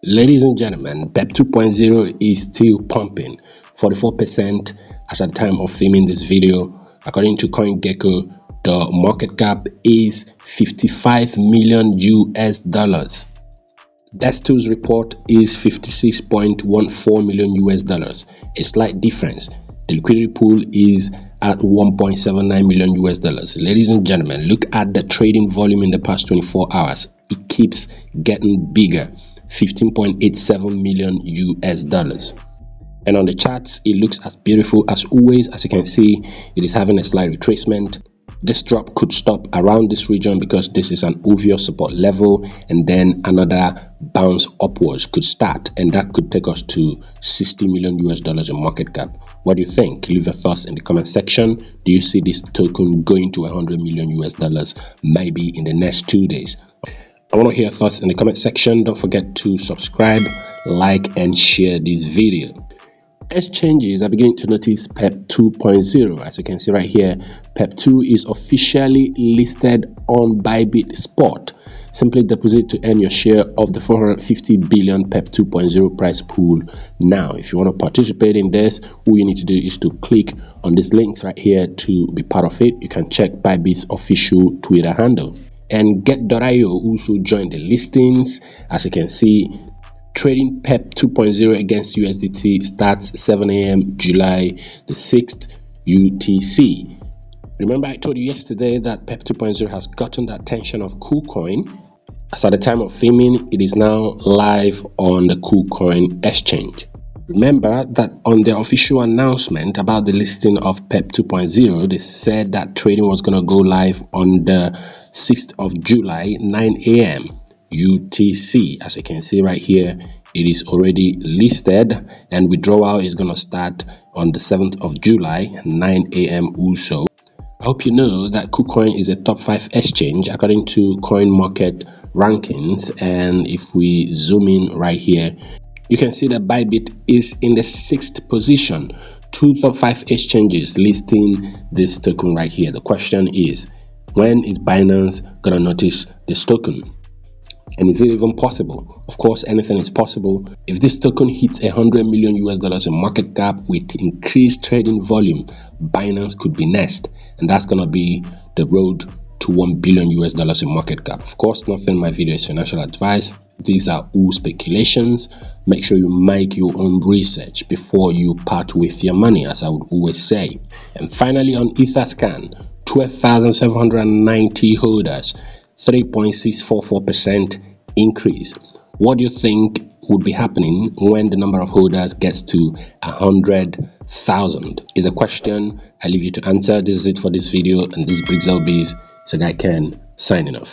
Ladies and gentlemen, Pepe 2.0 is still pumping 44% as at the time of filming this video. According to CoinGecko, the market cap is 55 million US dollars. Desto's report is 56.14 million US dollars, a slight difference. The liquidity pool is at 1.79 million US dollars. Ladies and gentlemen, look at the trading volume in the past 24 hours. It keeps getting bigger. 15.87 million US dollars. And on the charts, it looks as beautiful as always. As you can see, it is having a slight retracement. This drop could stop around this region because this is an obvious support level, and then another bounce upwards could start, and that could take us to 60 million US dollars in market cap. What do you think? Leave your thoughts in the comment section. Do you see this token going to 100 million US dollars maybe in the next 2 days? I want to hear your thoughts in the comment section. Don't forget to subscribe, like, and share this video. Exchanges are beginning to notice Pepe 2.0. As you can see right here, Pepe 2 is officially listed on Bybit Spot. Simply deposit to earn your share of the 450 billion Pepe 2.0 price pool now. If you want to participate in this, all you need to do is to click on these links right here to be part of it. You can check Bybit's official Twitter handle. And Get.io also joined the listings. As you can see, trading Pepe 2.0 against USDT starts 7 a.m. July the 6th UTC. Remember, I told you yesterday that Pepe 2.0 has gotten the attention of Kucoin. As at the time of filming, it is now live on the Kucoin exchange. Remember that on their official announcement about the listing of Pepe 2.0, they said that trading was going to go live on the 6th of July, 9 a.m. UTC. As you can see right here, it is already listed, and withdrawal is going to start on the 7th of July, 9 a.m. also. I hope you know that Kucoin is a top 5 exchange according to Coin Market rankings, and if we zoom in right here, you can see that Bybit is in the 6th position. 2 top 5 exchanges listing this token right here. The question is, when is Binance gonna notice this token? And is it even possible? Of course, anything is possible. If this token hits 100 million US dollars in market cap with increased trading volume, Binance could be next, and that's gonna be the road to 1 billion US dollars in market cap. Of course, nothing in my video is financial advice. These are all speculations. Make sure you make your own research before you part with your money, as I would always say. And finally, on Etherscan, 12,790 holders, 3.644% increase. What do you think would be happening when the number of holders gets to 100,000? Is a question I leave you to answer. This is it for this video, and this is Briggs LB's. So that can signing off.